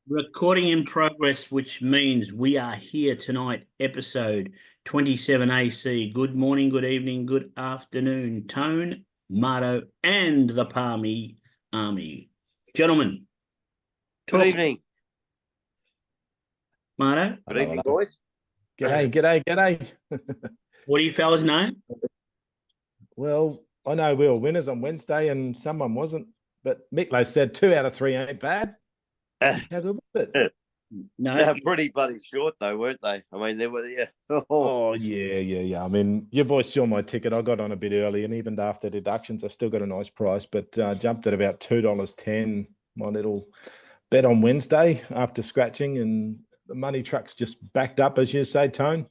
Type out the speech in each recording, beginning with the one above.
Recording in progress, which means we are here tonight, episode 27 AC. Good morning, good evening, good afternoon, Tone, Marto, and the Palmy Army. Gentlemen, Good talk, evening. Marto. Good Hello, evening, hello. boys. G'day. What do you fellas know? Well, I know we were winners on Wednesday and someone wasn't, but Miklo said 2 out of 3 ain't bad. How good was it? No. They were pretty bloody short, though, weren't they? I mean, they were, yeah. Oh, yeah. I mean, your boys saw my ticket. I got on a bit early, and even after deductions, I still got a nice price, but jumped at about $2.10, my little bet on Wednesday after scratching, and the money truck's just backed up, as you say, Tone.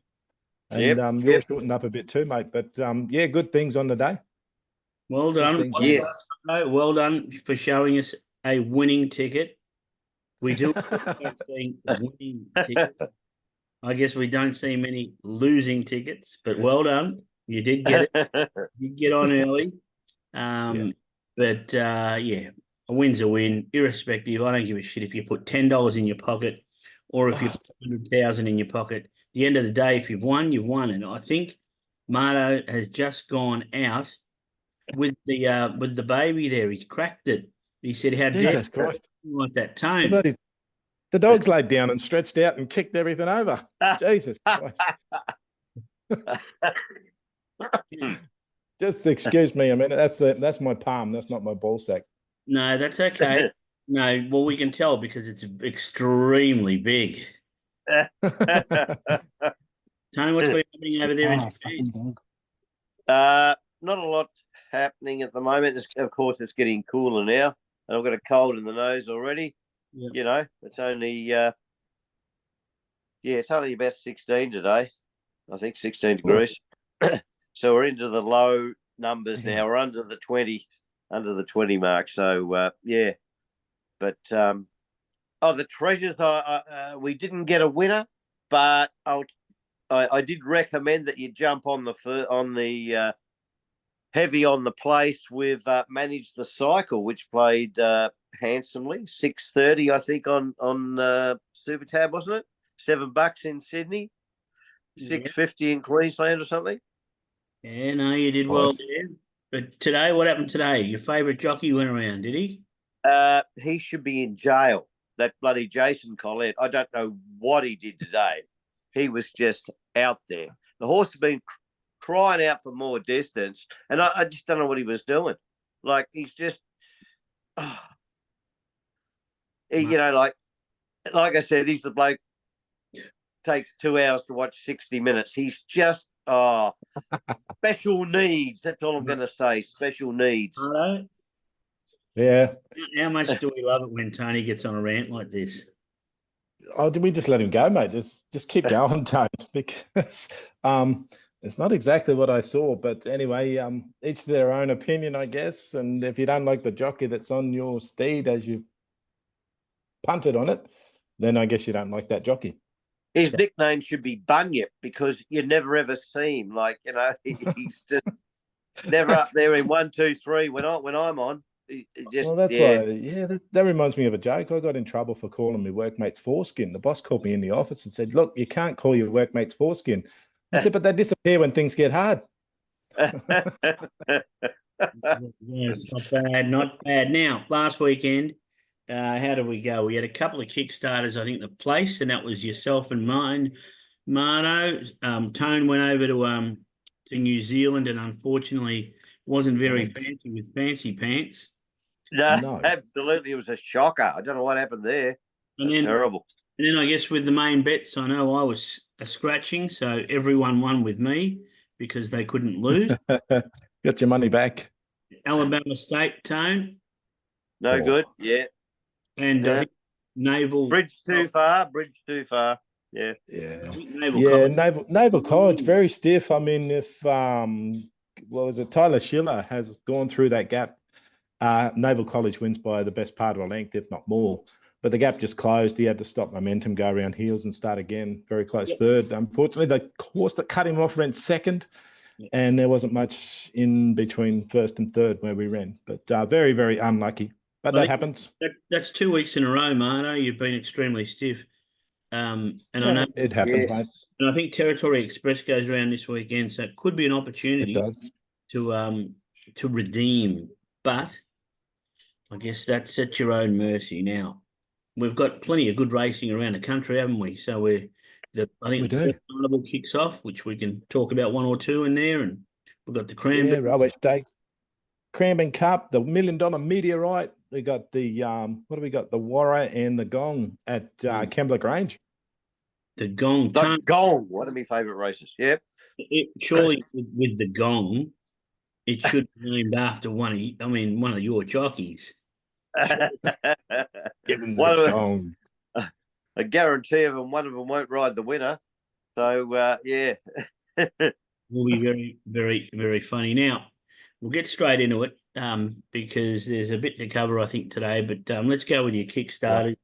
And you're shortened up a bit too, mate. But yeah, good things on the day. Well done. Yes. Well done for showing us a winning ticket. We do see winning tickets. I guess we don't see many losing tickets, but well done. You did get it. You get on early. But yeah, a win's a win, irrespective. I don't give a shit if you put $10 in your pocket or if you put 100,000 in your pocket. At the end of the day, if you've won, you've won. And I think Marto has just gone out with the baby there. He's cracked it. He said, "How dare Jesus you Christ. like that Tone?" The dog's laid down and stretched out and kicked everything over. Jesus Christ. Just excuse me a minute. That's my palm. That's not my ball sack. No, that's okay. No, well, we can tell because it's extremely big. Tony, what's been happening over there in Japan? Not a lot happening at the moment. Of course, it's getting cooler now, and I've got a cold in the nose already. Yep. You know, it's only it's only about 16 today. I think 16 degrees. So we're into the low numbers now. We're under the 20 mark. So yeah, but the treasures. We didn't get a winner, but I did recommend that you jump on the heavy on the place with Manage the Cycle, which played handsomely. 6.30, I think, on Super Tab, wasn't it? $7 in Sydney, $6.50 in Queensland or something. Yeah, no, you did well there. But today, what happened today? Your favourite jockey went around, did he? He should be in jail. That bloody Jason Collette. I don't know what he did today. He was just out there. The horse has been crying out for more distance, and I just don't know what he was doing. Like, he's just, you know, like I said, he's the bloke. Takes 2 hours to watch 60 minutes. He's just special needs. That's all I'm going to say. Special needs. Hello? Yeah. How much do we love it when Tony gets on a rant like this? Oh, did we just let him go, mate? Just keep going, Tony, because it's not exactly what I saw. But anyway, each their own opinion, I guess. And if you don't like the jockey that's on your steed as you punted on it, then I guess you don't like that jockey. His nickname should be Bunyip because you never ever see him. Like, you know, he's just never up there in 1, 2, 3 when I'm on. Well, that's why. Yeah, that reminds me of a joke. I got in trouble for calling my workmates foreskin. The boss called me in the office and said, "Look, you can't call your workmates foreskin." I said, "But they disappear when things get hard." Yes, not bad. Now, last weekend, how did we go? We had a couple of Kickstarters, I think, the place, and that was yourself and mine, Marto. Tone went over to New Zealand and unfortunately wasn't very fancy with fancy pants. No, absolutely. It was a shocker. I don't know what happened there. That's terrible. And then I guess with the main bets, I know I was scratching, so everyone won with me because they couldn't lose. Got your money back. Alabama State, Tone. No good. Yeah. And Naval. Bridge too far. Yeah. Naval College, very stiff. I mean, if what was it? Tyler Schiller has gone through that gap. Naval College wins by the best part of a length, if not more. But the gap just closed. He had to stop momentum, go around heels and start again. Very close third. Unfortunately, the horse that cut him off ran second. And there wasn't much in between first and third where we ran. But very, very unlucky. But I that think happens. that's 2 weeks in a row, Marno. You've been extremely stiff. And I know, It happens, mate. Yes. and I think Territory Express goes around this weekend, so it could be an It opportunity does. to redeem. But I guess that's at your own mercy. Now we've got plenty of good racing around the country, haven't we? So I think We the do. first carnival kicks off, which we can talk about one or two in there, and we've got the Yeah, Cranbourne. Railway Stakes, Cranbourne Cup, the $1 Million Meteorite. We got the what do we got? The Warra and the Gong at Kembla Grange. The Gong. The Gong, one of my favourite races. Yep. Surely with the Gong, it should be named after one of your jockeys. Give him One the of Gong. a guarantee of them, one of them won't ride the winner. So yeah. Will be very, very, very funny. Now, we'll get straight into it because there's a bit to cover, I think, today. But let's go with your Kickstarter.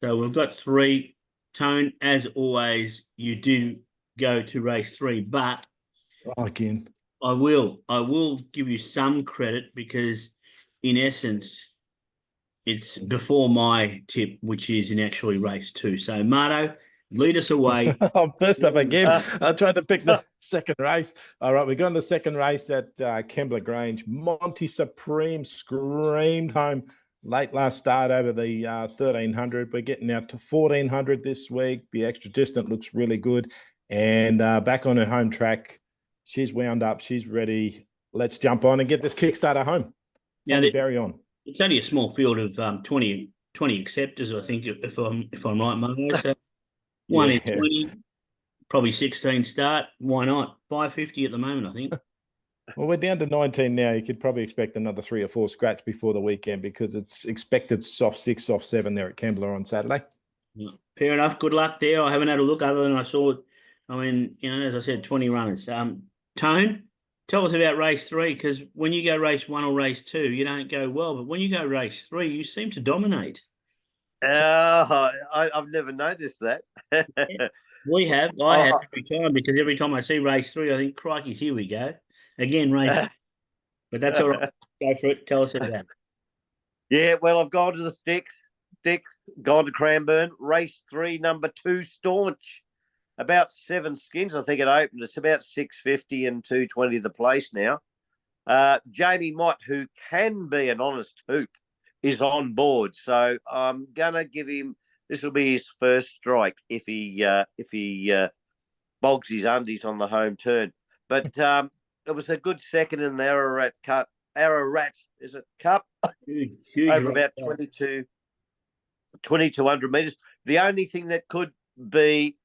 So we've got 3. Tone, as always, you do go to race 3, but Again. I will give you some credit because, in essence, it's before my tip, which is in actually race 2. So, Marto, lead us away. I'm first up again. I tried to pick the second race. All right, we're going to the second race at Kembla Grange. Monty Supreme screamed home late last start over the 1300. We're getting out to 1400 this week. The extra distance looks really good. And back on her home track, she's wound up. She's ready. Let's jump on and get this Kickstarter home. Now, Barry on. it's only a small field of 20 acceptors, I think, if I'm right, Marto. So 1 in 20, probably 16 start. Why not? 550 at the moment, I think. Well, we're down to 19 now. You could probably expect another 3 or 4 scratch before the weekend because it's expected soft 6, soft 7 there at Kembla on Saturday. Yeah, fair enough. Good luck there. I haven't had a look other than I saw, as I said, 20 runners. Tone, tell us about race 3, because when you go race 1 or race 2, you don't go well. But when you go race 3, you seem to dominate. I've never noticed that. We have. I have every time, because every time I see race 3, I think, crikey, here we go. Again, race. But that's all right. Go for it. Tell us about it. Yeah, well, I've gone to the sticks, gone to Cranbourne, race 3, number 2, Staunch. About 7 skins, I think it opened. It's about 650 and 220 the place now. Jamie Mott, who can be an honest hoop, is on board. So I'm gonna give him. This will be his first strike if he bogs his undies on the home turn. But it was a good second in the Ararat Cup. Ararat, is it Cup? Huge Over about 2,200 meters. The only thing that could be,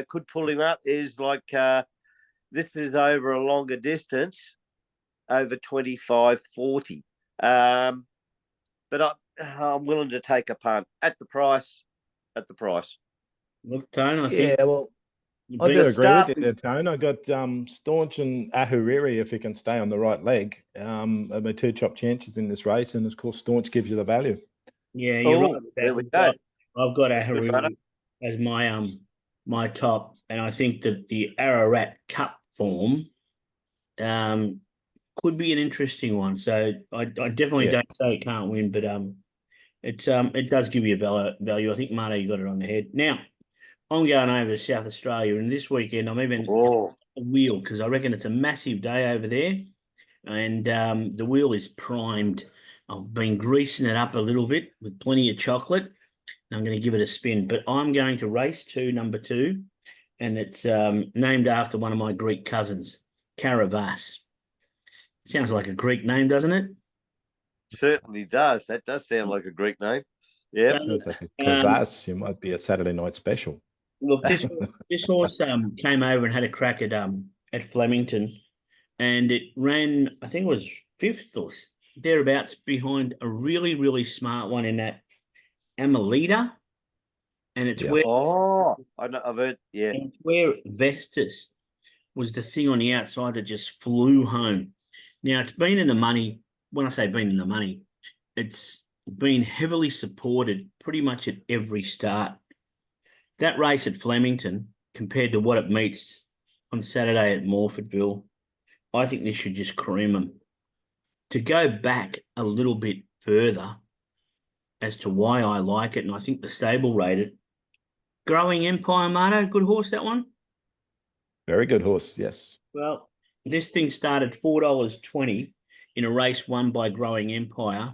could pull him up is like this is over a longer distance, over 25-40. But I'm willing to take a punt at the price. Look, Tone, I think. Well, I do agree with you there, Tone. I got Staunch and Ahuriri, if he can stay on the right leg. Are my 2 top chances in this race, and of course, Staunch gives you the value. Yeah, you're right. There we go. I've got Ahuriri as my top, and I think that the Ararat Cup form could be an interesting one. So I definitely don't say it can't win, but it does give you value. I think, Marty, you got it on the head. Now, I'm going over to South Australia, and this weekend I'm even a wheel, because I reckon it's a massive day over there, and the wheel is primed. I've been greasing it up a little bit with plenty of chocolate, and I'm going to give it a spin. But I'm going to race 2, number 2, and it's named after one of my Greek cousins, Karavas. Sounds like a Greek name, doesn't it? Certainly does. That does sound like a Greek name. Yeah. Sounds like a Karavas. You might be a Saturday night special. Look, this horse came over and had a crack at Flemington, and it ran, I think it was 5th or thereabouts, behind a really, really smart one in that Amelita, and it's where I know, I've heard, yeah, it's where Vestas was the thing on the outside that just flew home. Now, it's been in the money. When I say been in the money, it's been heavily supported pretty much at every start. That race at Flemington, compared to what it meets on Saturday at Morfordville, I think this should just cream them. To go back a little bit further, as to why I like it, and I think the stable rated. Growing Empire, Marto, good horse, that one. Very good horse. Yes. Well, this thing started $4.20 in a race won by Growing Empire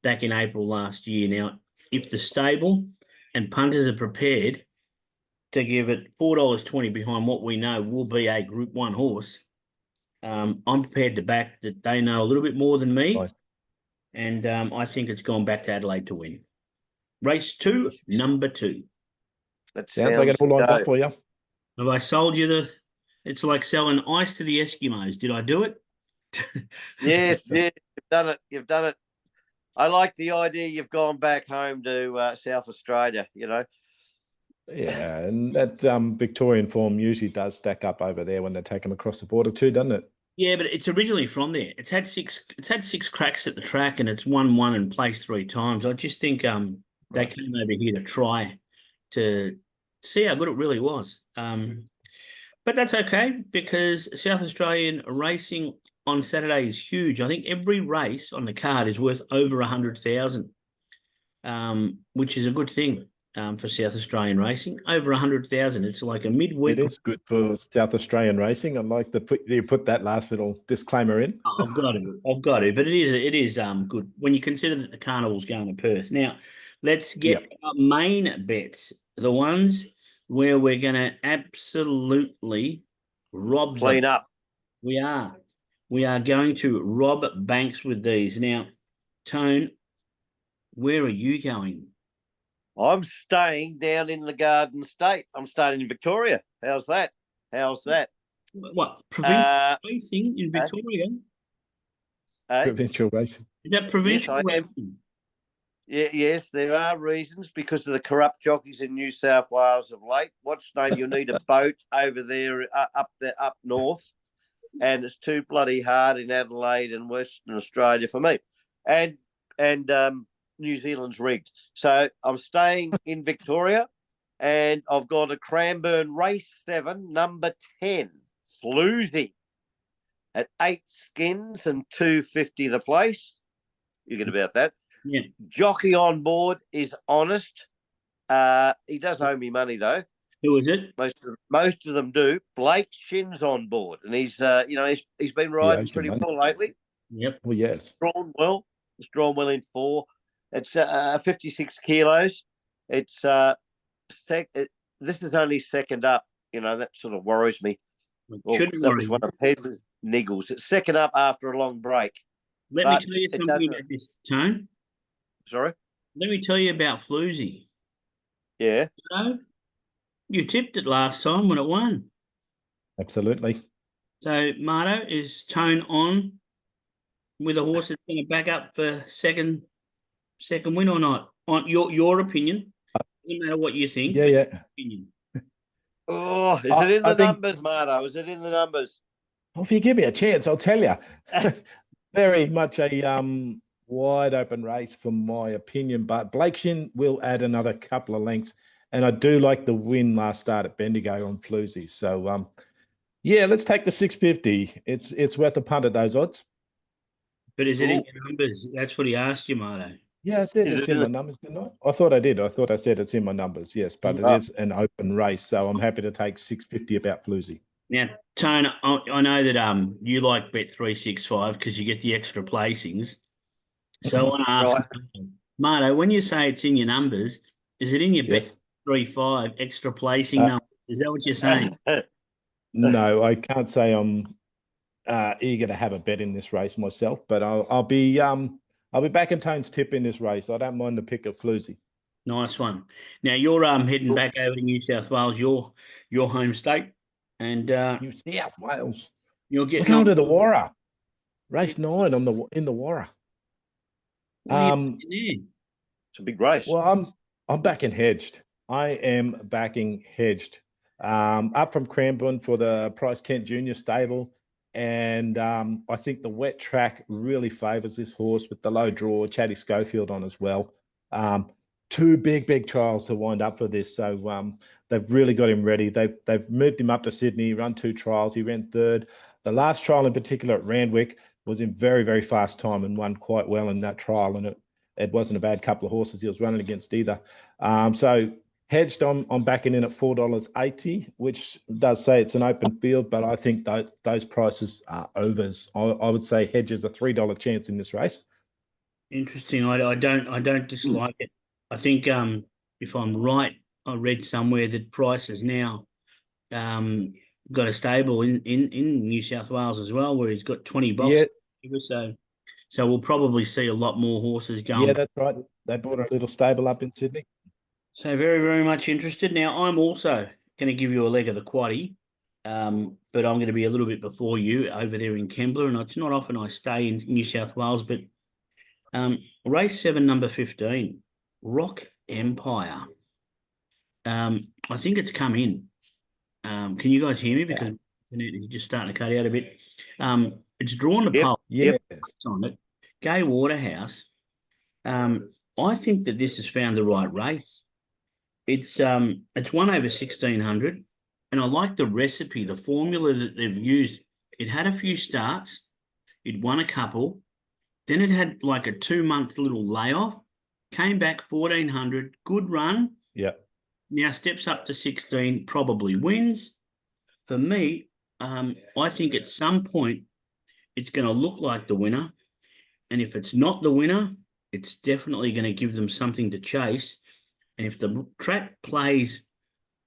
back in April last year. Now, if the stable and punters are prepared to give it $4.20 behind what we know will be a Group 1 horse, I'm prepared to back that they know a little bit more than me. Nice. And I think it's gone back to Adelaide to win. Race 2, number 2. That Sounds like it all lines go. up for you. Have I sold you the? It's like selling ice to the Eskimos. Did I do it? Yes, you've done it. You've done it. I like the idea you've gone back home to South Australia, you know. Yeah, and that Victorian form usually does stack up over there when they take them across the border too, doesn't it? Yeah, but it's originally from there. It's had six cracks at the track, and it's won one and placed 3 times. I just think they came over here to try to see how good it really was. But that's okay, because South Australian racing on Saturday is huge. I think every race on the card is worth over 100,000, which is a good thing for South Australian racing. Over 100,000. It's like a midweek. It is good for South Australian racing. I like you put that last little disclaimer in. I've got to, but it is good when you consider that the carnival's going to Perth. Now, let's get our main bets, the ones where we're going to absolutely rob Clean them. up. We are going to rob banks with these. Now, Tone, where are you going? I'm staying down in the Garden State. I'm staying in Victoria. How's that? What, provincial racing in Victoria? Provincial racing. Is that provincial Yes, I am. racing? Yes, there are reasons because of the corrupt jockeys in New South Wales of late. What's name? You'll need a boat over there, up north, and it's too bloody hard in Adelaide and Western Australia for me, and New Zealand's rigged. So I'm staying in Victoria, and I've got a Cranbourne race 7, number 10, Floozy, at 8 skins and $2.50 the place. You get about that. Yeah. Jockey on board is Honest. He does owe me money though. Who is it? Most of them do. Blake Shin's on board, and he's been riding pretty well lately. Yep. Well, yes. It's drawn well in 4. It's 56 kilos. It's this is only second up. You know, that sort of worries me. That was one of Pez's niggles. It's second up after a long break. Let me tell you something about this, Tone. Sorry? Let me tell you about Floozy. Yeah. You tipped it last time when it won. Absolutely. So, Marto, is Tone on with a horse that's going to back up for second win or not? On your opinion, no matter what you think. Yeah. Opinion. Oh, is it in the numbers, Marto? Is it in the numbers? Well, if you give me a chance, I'll tell you. Very much a wide open race, from my opinion. But Blake Shin will add another couple of lengths, and I do like the win last start at Bendigo on Floozy. So, let's take the 650. It's worth a punt at those odds. But is it in your numbers? That's what he asked you, Marto. Yeah, I said it's in my numbers, didn't I? I thought I did. I thought I said it's in my numbers, yes. But it is an open race, so I'm happy to take 650 about Floozy. Now, Tone, I know that you like Bet365 because you get the extra placings. So I want to ask, Marto, when you say it's in your numbers, is it in your Bet35 extra placing numbers? Is that what you're saying? No, I can't say I'm eager to have a bet in this race myself, but I'll be back in Tone's tip in this race. I don't mind the pick of Floozy. Nice one. Now you're heading back over to New South Wales, your home state. And New South Wales. You'll get going to the Warra. Race 9 in the Warra. It's a big race. Well, I'm backing hedged. I am backing hedged. Up from Cranbourne for the Price Kent Junior stable. And I think the wet track really favours this horse with the low draw, Chatty Schofield on as well. 2 big trials to wind up for this. So they've really got him ready. They've moved him up to Sydney, run 2 trials. He ran 3rd. The last trial in particular at Randwick was in very, very fast time and won quite well in that trial. And it wasn't a bad couple of horses he was running against either. So hedged, I'm backing in at $4.80, which does say it's an open field, but I think those prices are overs. I would say hedge is a $3 chance in this race. Interesting. I don't dislike it. I think if I'm right, I read somewhere that Price has now got a stable in New South Wales as well, where he's got 20 boxes. Yeah. So we'll probably see a lot more horses going. Yeah, that's right. They bought a little stable up in Sydney. So very, very much interested. Now, I'm also going to give you a leg of the quaddie, but I'm going to be a little bit before you over there in Kembla, and it's not often I stay in New South Wales, but race 7, number 15, Rock Empire. I think it's come in. Can you guys hear me? Because it's just starting to cut out a bit. It's drawn the pole. Yes. On it. Gay Waterhouse. I think that this has found the right race. It's 1 over 1,600, and I like the recipe, the formula that they've used. It had a few starts. It won a couple. Then it had like a 2-month little layoff. Came back 1,400. Good run. Yeah. Now steps up to 16. Probably wins. For me, I think at some point it's going to look like the winner. And if it's not the winner, it's definitely going to give them something to chase. And if the track plays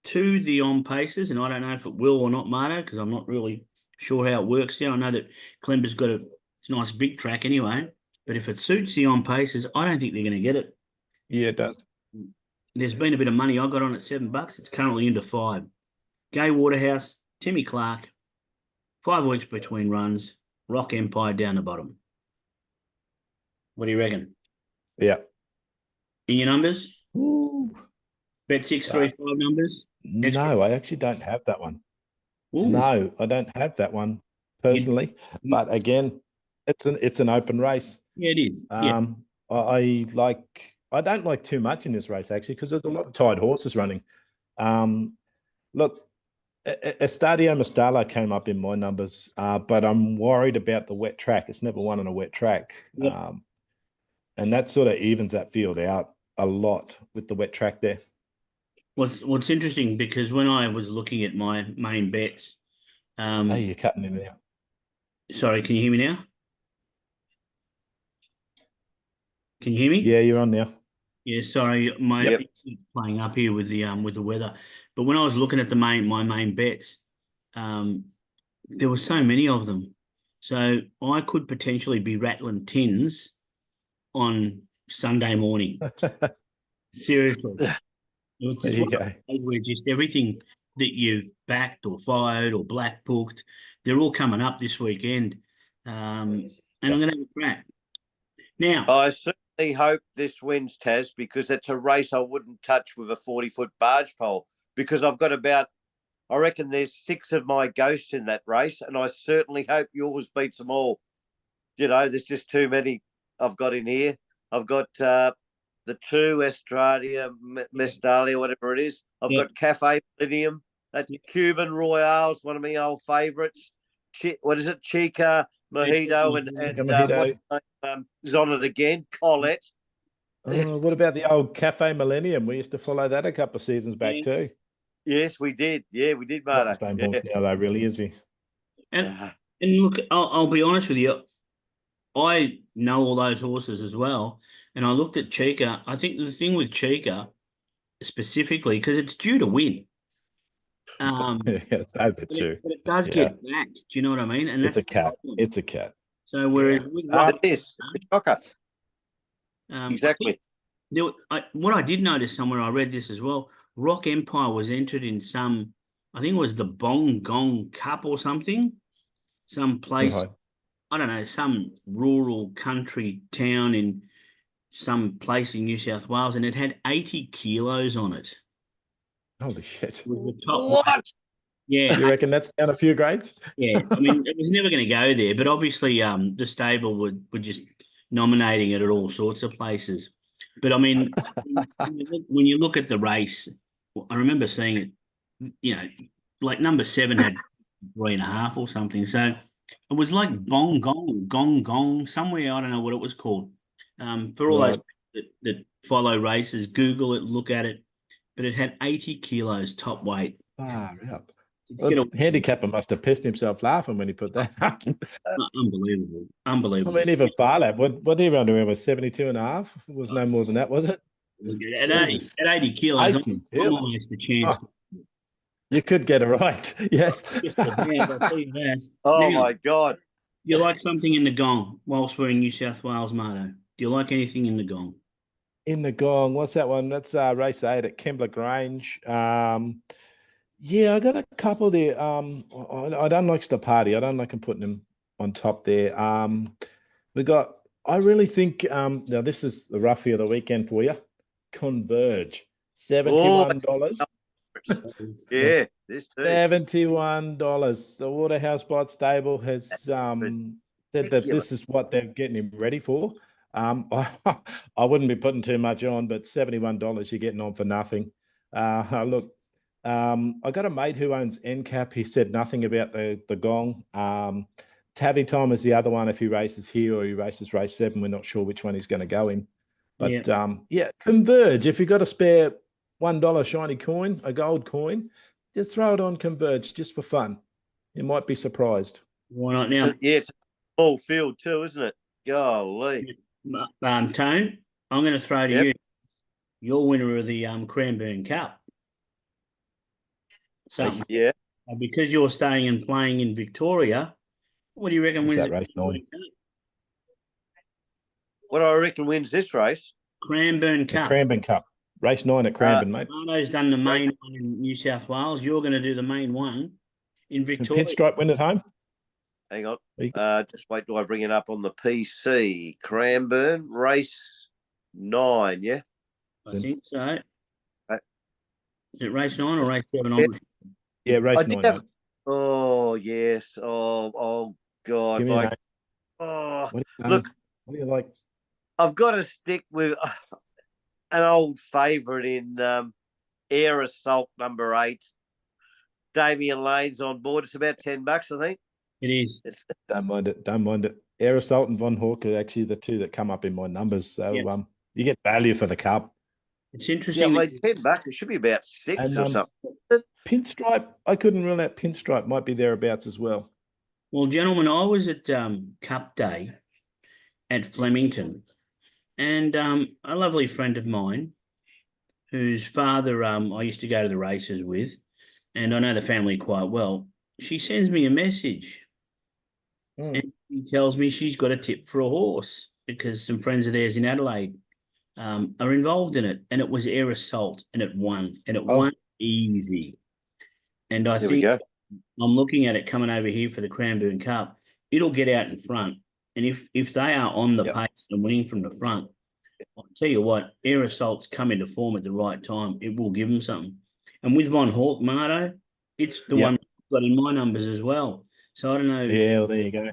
to the on paces, and I don't know if it will or not, Marto, because I'm not really sure how it works there. I know that Clember's got it's a nice big track anyway. But if it suits the on paces, I don't think they're going to get it. Yeah, it does. There's been a bit of money I got on at $7. It's currently into 5. Gay Waterhouse, Timmy Clark, 5 weeks between runs, Rock Empire down the bottom. What do you reckon? Yeah. In your numbers? Ooh. Bet 635 numbers? No, I actually don't have that one. Ooh. No, I don't have that one personally. But again, it's an open race. Yeah, it is. I don't like too much in this race actually, because there's a lot of tied horses running. Look, Estadio Mastala came up in my numbers, but I'm worried about the wet track. It's never won on a wet track. Yep. And that sort of evens that field out a lot with the wet track there. What's interesting, because when I was looking at my main bets, hey, you're cutting in and out. Sorry, can you hear me now? Can you hear me? Yeah, you're on now. Yeah, sorry, my playing up here with the weather. But when I was looking at my main bets, there were so many of them. So I could potentially be rattling tins on Sunday morning. Seriously. It's There you go. where just everything that you've backed or fired or black booked, they're all coming up this weekend. And I'm going to have a crack. Now, I certainly hope this wins, Taz, because it's a race I wouldn't touch with a 40-foot barge pole, because I've got I reckon there's 6 of my ghosts in that race, and I certainly hope yours beats them all. You know, there's just too many I've got in here. I've got the 2 Estradia, Mestalia, whatever it is. I've got Cafe Millennium. That Cuban Royale's one of my old favourites. What is it? Chica Mojito and is on it again. Colette. What about the old Cafe Millennium? We used to follow that a couple of seasons back too. Yes, we did. Yeah, we did, Marta. Same horse now, though, really, is he? And look, I'll be honest with you. I know all those horses as well. And I looked at Chica. I think the thing with Chica specifically, because it's due to win. It's over too. But it does get back. Do you know what I mean? And it's a cat. It's a cat. So whereas with it's shocker. Exactly. What I did notice somewhere, I read this as well. Rock Empire was entered in some, I think it was the Bong Gong Cup or something, some place. I don't know, some rural country town in some place in New South Wales, and it had 80 kilos on it. Holy shit. It was the top what? Yeah. You reckon that's down a few grades? Yeah. I mean, it was never going to go there, but obviously the stable were just nominating it at all sorts of places. But I mean, when you look at the race, I remember seeing it, you know, like number 7 had 3.5 or something. So it was like Bong Gong, Gong Gong, somewhere, I don't know what it was called. For all those that follow races, Google it, look at it, but it had 80 kilos top weight. Ah, yeah. To Well, get a- handicapper must have pissed himself laughing when he put that up. Unbelievable. I Unbelievable. mean, even Farlap, what did he run around with? 72 and a half? It was no more than that, was it? Jesus. At 80 kilos, 80 I'm kilos. almost a chance. Oh, you could get it right. Yes. Just about, I'll tell you that. Oh Now, my God. you like something in the gong whilst we're in New South Wales, Marto? Do you like anything in the gong? In the gong. What's that one? That's race 8 at Kembla Grange. Yeah, I got a couple there. I don't like the party. I don't like them putting them on top there. I really think now this is the roughie of the weekend for you. Converge. $71. Yeah, this too. $71. The Waterhouse Bot Stable has said that this is what they're getting him ready for. I wouldn't be putting too much on, but $71 you're getting on for nothing. Look, I got a mate who owns NCAP. He said nothing about the gong. Tabby Time is the other one. If he races here or he races race 7, we're not sure which one he's going to go in. But yeah, Converge. If you've got a spare $1 shiny coin, a gold coin, just throw it on Converge just for fun. You might be surprised. Why not now? Yeah, it's a small field too, isn't it? Golly. Tone, I'm going to throw to you. You're winner of the Cranbourne Cup. So Yeah. because you're staying and playing in Victoria, what do you reckon What's wins that race 9? What do I reckon wins this race? Cranbourne The Cup? Cranbourne Cup. Race 9 at Cranbourne, mate. Marto's done the main one in New South Wales. You're going to do the main one in Can Victoria. Pinstripe win at home? Hang on. Just wait till I bring it up on the PC. Cranbourne, race 9, yeah? I think so. Uh, Is it race 9 or race 7? Yeah, race I 9. did have. Mate. Oh, yes. Oh God. Give me Like, what do you look, what do you like? I've got to stick with an old favourite in Air Assault number 8. Damien Lane's on board. It's about $10, I think. It is. Don't mind it. Don't mind it. Air Assault and Von Hawk are actually the two that come up in my numbers. So you get value for the cup. It's Yeah, interesting. like $10. It should be about 6 And, or something. Pinstripe, I couldn't rule out Pinstripe. Might be thereabouts as well. Well, gentlemen, I was at Cup Day at Flemington, and a lovely friend of mine, whose father I used to go to the races with, and I know the family quite well. She sends me a message, and she tells me she's got a tip for a horse because some friends of theirs in Adelaide are involved in it, and it was Air Assault, and it won, won easy. And I think I'm looking at it coming over here for the Cranbourne Cup. It'll get out in front, and if they are on the pace and winning from the front, I'll tell you what, Air Assault's come into form at the right time. It will give them something. And with Von Hawk, Marto, it's the one I've got in my numbers as well. So I don't know. Yeah, well, there you go.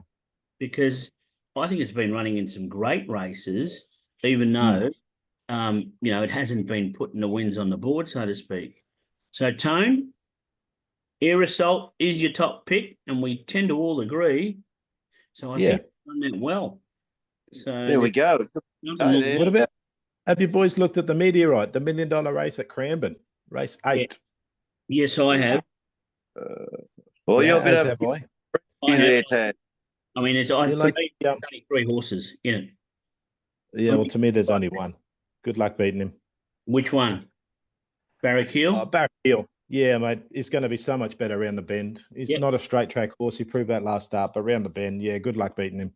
Because I think it's been running in some great races, even though, it hasn't been putting the wins on the board, so to speak. So, Tone, Air Assault is your top pick, and we tend to all agree. So I think you've done that well. So there we go. What about, have you boys looked at the meteorite, the $1 million race at Cranbourne, race 8? Yes, I have. Well, you're going to have I. there, Tad. I mean, it's only 3 horses in it. Yeah, well, to me, there's only one. Good luck beating him. Which one? Barrackeel? Barrackeel. Yeah, mate. He's going to be so much better around the bend. He's not a straight track horse. He proved that last start, but around the bend, good luck beating him.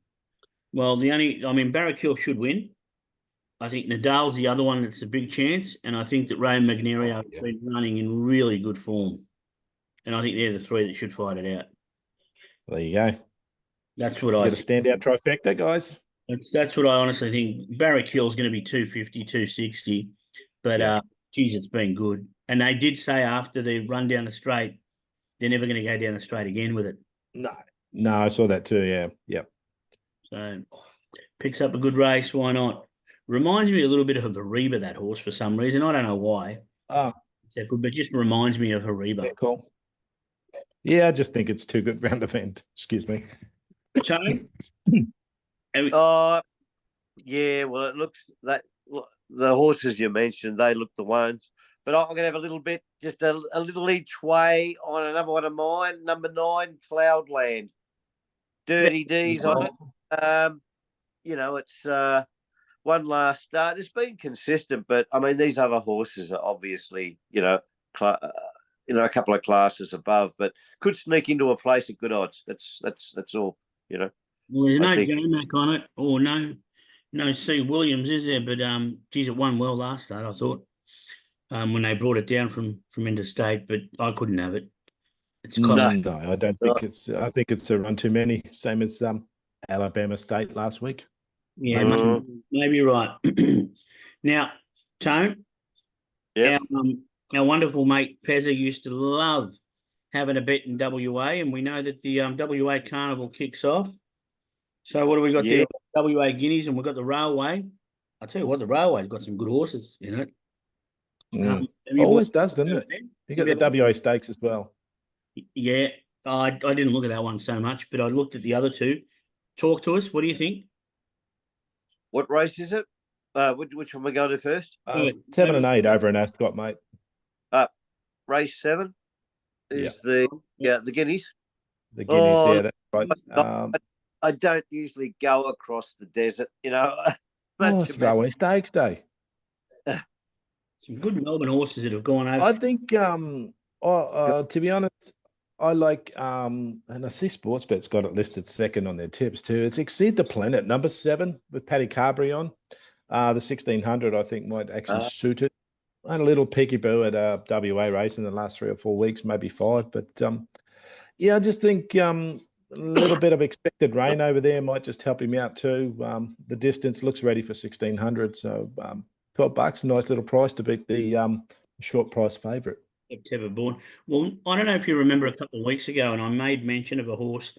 Well, Barrackeel should win. I think Nadal's the other one that's a big chance, and I think that Ray Magnerio has been running in really good form. And I think they're the 3 that should fight it out. There you go. That's what I think. Got a standout trifecta, guys. That's what I honestly think. Barrackeel is going to be 250, 260, but geez, it's been good. And they did say after the run down the straight, they're never going to go down the straight again with it. No, I saw that too. Yeah, yep. So picks up a good race. Why not? Reminds me a little bit of Hariba, that horse, for some reason. I don't know why. Oh, it's that good, but just reminds me of Hariba. Yeah, cool. Yeah, I just think it's too good round event. Excuse me. Tony? Yeah, well, it looks that the horses you mentioned, they look the ones. But I'm going to have a little bit, just a little each way on another one of mine. Number 9, Cloudland. Dirty D's on it. It's one last start. It's been consistent, but I mean, these other horses are obviously, a couple of classes above, but could sneak into a place at good odds. That's all. Well, there's no J-Mac on it, or no C. Williams, is there? But geez, it won well last start, I thought. When they brought it down from interstate, but I couldn't have it. It's no, I don't think it's. I think it's a run too many. Same as Alabama State last week. Yeah, maybe you're right. Now, Tone, our wonderful mate Pezza used to love having a bet in WA, and we know that the WA Carnival kicks off. So what do we got there? WA Guineas, and we've got the Railway. I tell you what, the Railway's got some good horses in it. Always does, doesn't it? You got the WA Stakes as well. Yeah, I didn't look at that one so much, but I looked at the other two. Talk to us. What do you think? What race is it? Which one we go to first? 7 and 8 over in Ascot, mate. Race 7 is the Guineas. The Guineas, that's right. I don't usually go across the desert, It's Railway Stakes Day. Some good Melbourne horses that have gone over. I think, to be honest, I like, and I see Sportsbet's got it listed second on their tips too. It's Exceed the Planet, number 7 with Paddy Carberry on. The 1600, I think, might actually suit it. I had a little peekaboo at a WA race in the last 3 or 4 weeks, maybe 5. But I just think a little bit of expected rain over there might just help him out too. The distance looks ready for 1600, so $12, nice little price to beat the short price favourite. September born. Well, I don't know if you remember a couple of weeks ago, and I made mention of a horse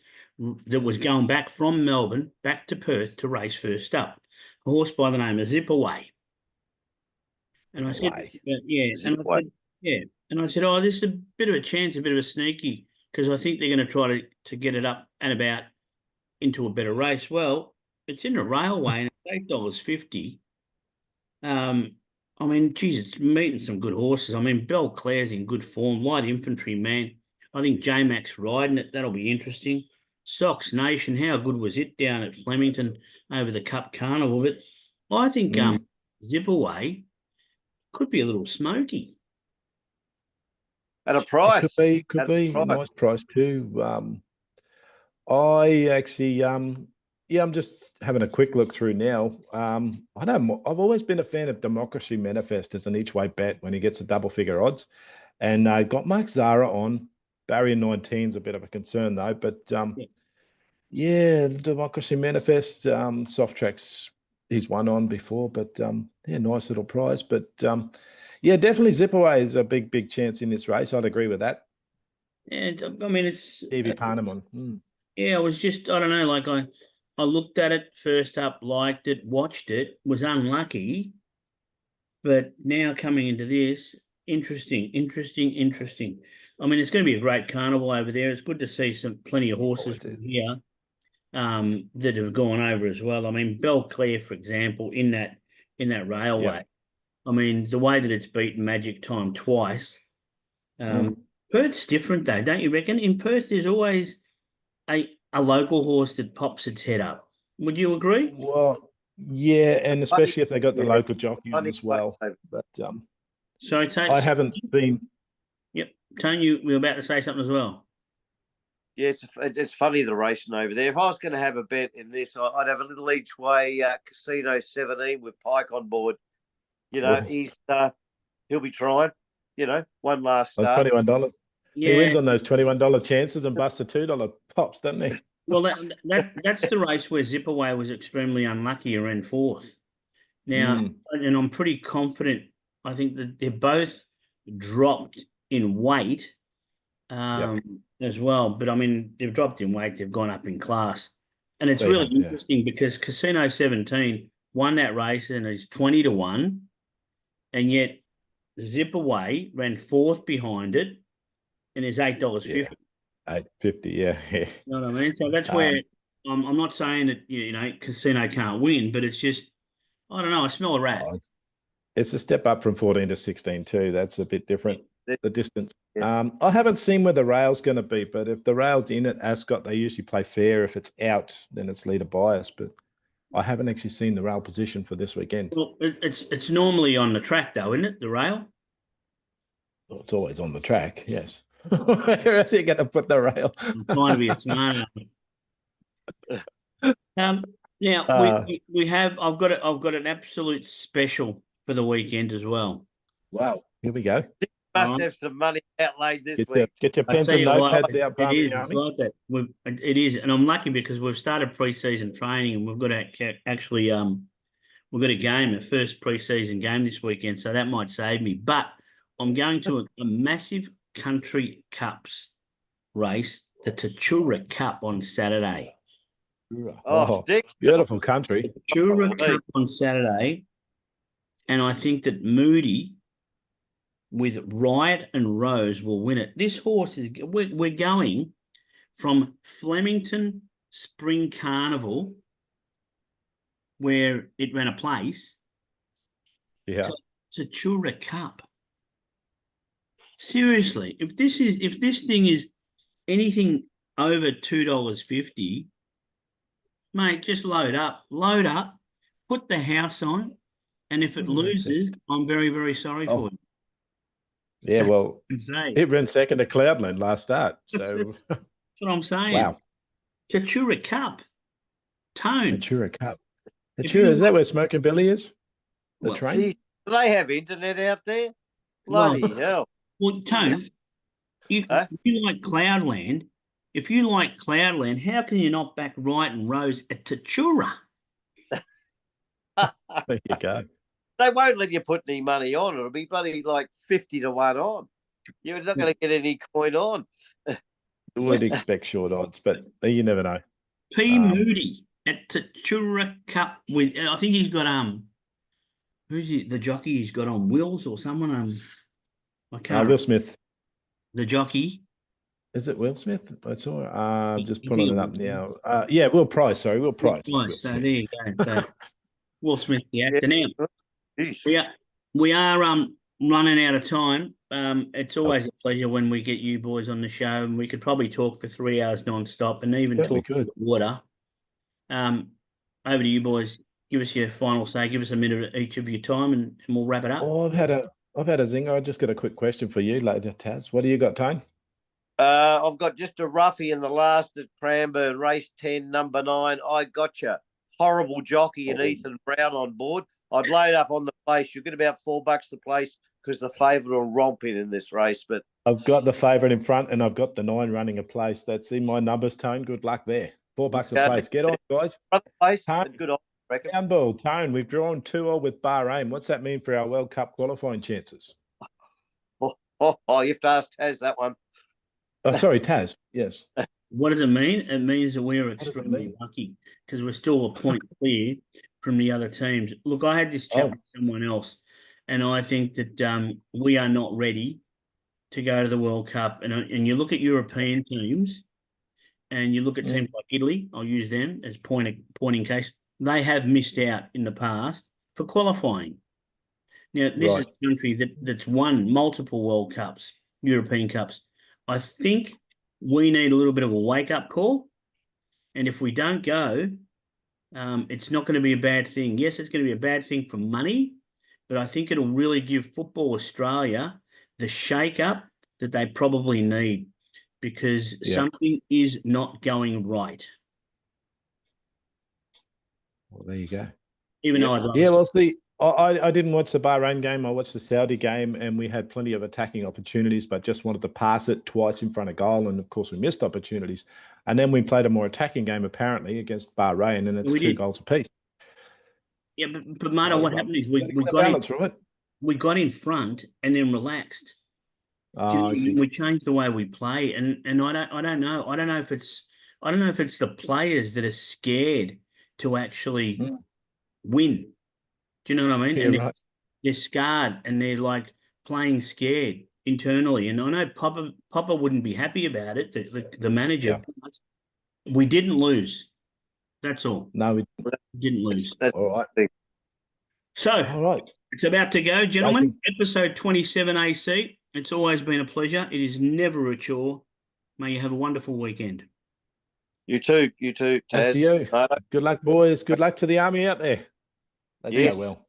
that was going back from Melbourne back to Perth to race first up. A horse by the name of Zip Away. And I said, and I said, oh, this is a bit of a chance, a bit of a sneaky, because I think they're going to try to get it up and about into a better race. Well, it's in a Railway and it's $8.50. I mean, geez, it's meeting some good horses. I mean, Belle Claire's in good form. Light Infantry, man. I think J-Mac's riding it. That'll be interesting. Sox Nation, how good was it down at Flemington over the Cup Carnival? But I think Zip Away could be a little smoky. At a price. It could be a nice price too. I actually, I'm just having a quick look through now. I've always been a fan of Democracy Manifest as an each way bet when he gets a double figure odds, and got Mark Zara on. Barrier 19 is a bit of a concern though, but Democracy Manifest, soft tracks he's won on before, but nice little prize. But definitely Zip Away is a big chance in this race. I'd agree with that. And I mean, it's Evie Parnamon. Yeah, I was just, I don't know, like I looked at it first up, liked it, watched it, was unlucky, but now coming into this, interesting. I mean, it's going to be a great carnival over there. It's good to see plenty of horses from here that have gone over as well. I mean, Belle Claire, for example, in that Railway. Yeah. I mean, the way that it's beaten Magic Time twice. Perth's different though, don't you reckon? In Perth, there's always a local horse that pops its head up. Would you agree? Well, yeah, and especially if they got the local jockey on as well. But sorry, Tone. I haven't been. Yep, Tone, you were about to say something as well. Yeah, it's funny the racing over there. If I was going to have a bet in this, I'd have a little each way Casino 17 with Pike on board. He'll be trying. One last start. $21. Yeah. He wins on those $21 chances and busts the $2 pops, doesn't he? Well, that's the race where Zip Away was extremely unlucky and ran fourth. Now, and I'm pretty confident. I think that they're both dropped in weight as well. But I mean, they've dropped in weight. They've gone up in class, and it's really interesting because Casino 17 won that race and is 20-1, and yet Zip Away ran fourth behind it and is $8.50. $8.50, yeah. You know what I mean? So that's where I'm not saying that Casino can't win, but it's just I don't know. I smell a rat. It's a step up from 14 to 16 too. That's a bit different, the distance. Yeah. I haven't seen where the rail's going to be, but if the rail's in at Ascot, they usually play fair. If it's out, then it's leader bias. But I haven't actually seen the rail position for this weekend. Well, it's normally on the track though, isn't it? The rail. Well, it's always on the track. Yes. Where else are you going to put the rail? I'm trying to be a smart aleck. Now we have. I've got an absolute special for the weekend as well. Wow. Here we go. Must have some money outlaid this Get week. your I pens tell and you what, notepads out, it is. Parmigiani. It's like that. It is, and I'm lucky because we've started pre-season training, and we've got to actually we've got a game, a first pre-season game this weekend, so that might save me. But I'm going to a massive country cups race, the Tatura Cup on Saturday. Oh, sticks. Beautiful country. The Tatura Cup on Saturday, and I think that Moody with Riot and Rose will win it. This horse is we're going from Flemington Spring Carnival, where it ran a place, Yeah. to Tatura Cup. Seriously, if this thing is anything over $2.50, mate, just load up, put the house on, and if it loses, I'm very, very sorry for you. Yeah, well, Insane. it ran second to Cloudland last start. So That's what I'm saying. wow. Tatura Cup. Tone. Tatura Cup. If you Tatura, is that where Smoking Billy is? The What? train? Gee, do they have internet out there? Bloody hell. Well, Tone, if you like Cloudland, how can you not back Riot and Rose at Tatura? There you go. They won't let you put any money on. It'll be bloody like 50 to 1 on. You're not going to get any coin on. You would expect short odds, but you never know. P. Moody at Tatura Cup with, I think he's got who's the jockey he's got on, Wills or someone? I can't. Will Smith. The jockey. Is it Will Smith? I saw. Just pulling it up now. Yeah, Will Price. Sorry, Will Price. Will So Smith. there you go. So, Will Smith, the actor. Now Jeez. we are running out of time. It's always a pleasure when we get you boys on the show, and we could probably talk for 3 hours non-stop and even talk about water. Over to you boys. Give us your final say. Give us a minute each of your time, and we'll wrap it up. Oh, I've had a zinger. I just got a quick question for you, later, Taz. What do you got, Tone? I've got just a roughie in the last at Cranbourne, race 10, number 9. I gotcha. Horrible jockey and Ethan Brown on board. I'd load up on the place. You'll get about $4 the place because the favourite will romp in this race. But I've got the favourite in front, and I've got the 9 running a place. That's in my numbers, Tone. Good luck there. $4 a place. Get on, guys. Place, Tone, good on, I reckon. round ball. Tone, we've drawn 2-2 with Bahrain. What's that mean for our World Cup qualifying chances? You have to ask Taz that one. Oh, sorry, Taz. Yes. What does it mean? It means that we're extremely lucky because we're still a point clear from the other teams. Look, I had this chat with someone else, and I think that we are not ready to go to the World Cup. And you look at European teams, and you look at teams like Italy. I'll use them as point in case. They have missed out in the past for qualifying. Now, this is a country that's won multiple World Cups, European Cups. I think we need a little bit of a wake-up call. And if we don't go, it's not going to be a bad thing. Yes, it's going to be a bad thing for money, but I think it'll really give Football Australia the shake-up that they probably need because something is not going right. Well, there you go. Even though I'd love well, I didn't watch the Bahrain game. I watched the Saudi game, and we had plenty of attacking opportunities, but just wanted to pass it twice in front of goal. And, of course, we missed opportunities. And then we played a more attacking game, apparently, against Bahrain, and it's 2 goals apiece. Yeah, but Marta, what happened is we got in front and then relaxed. We changed the way we play, and I don't know. I don't know if it's the players that are scared to actually win. Do you know what I mean? Yeah, and they're scarred and they're like playing scared internally. And I know Papa wouldn't be happy about it. The manager, we didn't lose. That's all. No, we didn't lose. All right. So All right. it's about to go, gentlemen. Jason. Episode 27 AC. It's always been a pleasure. It is never a chore. May you have a wonderful weekend. You too, As Taz. to you. Good luck, boys. Good luck to the army out there. Let's Yes. go well.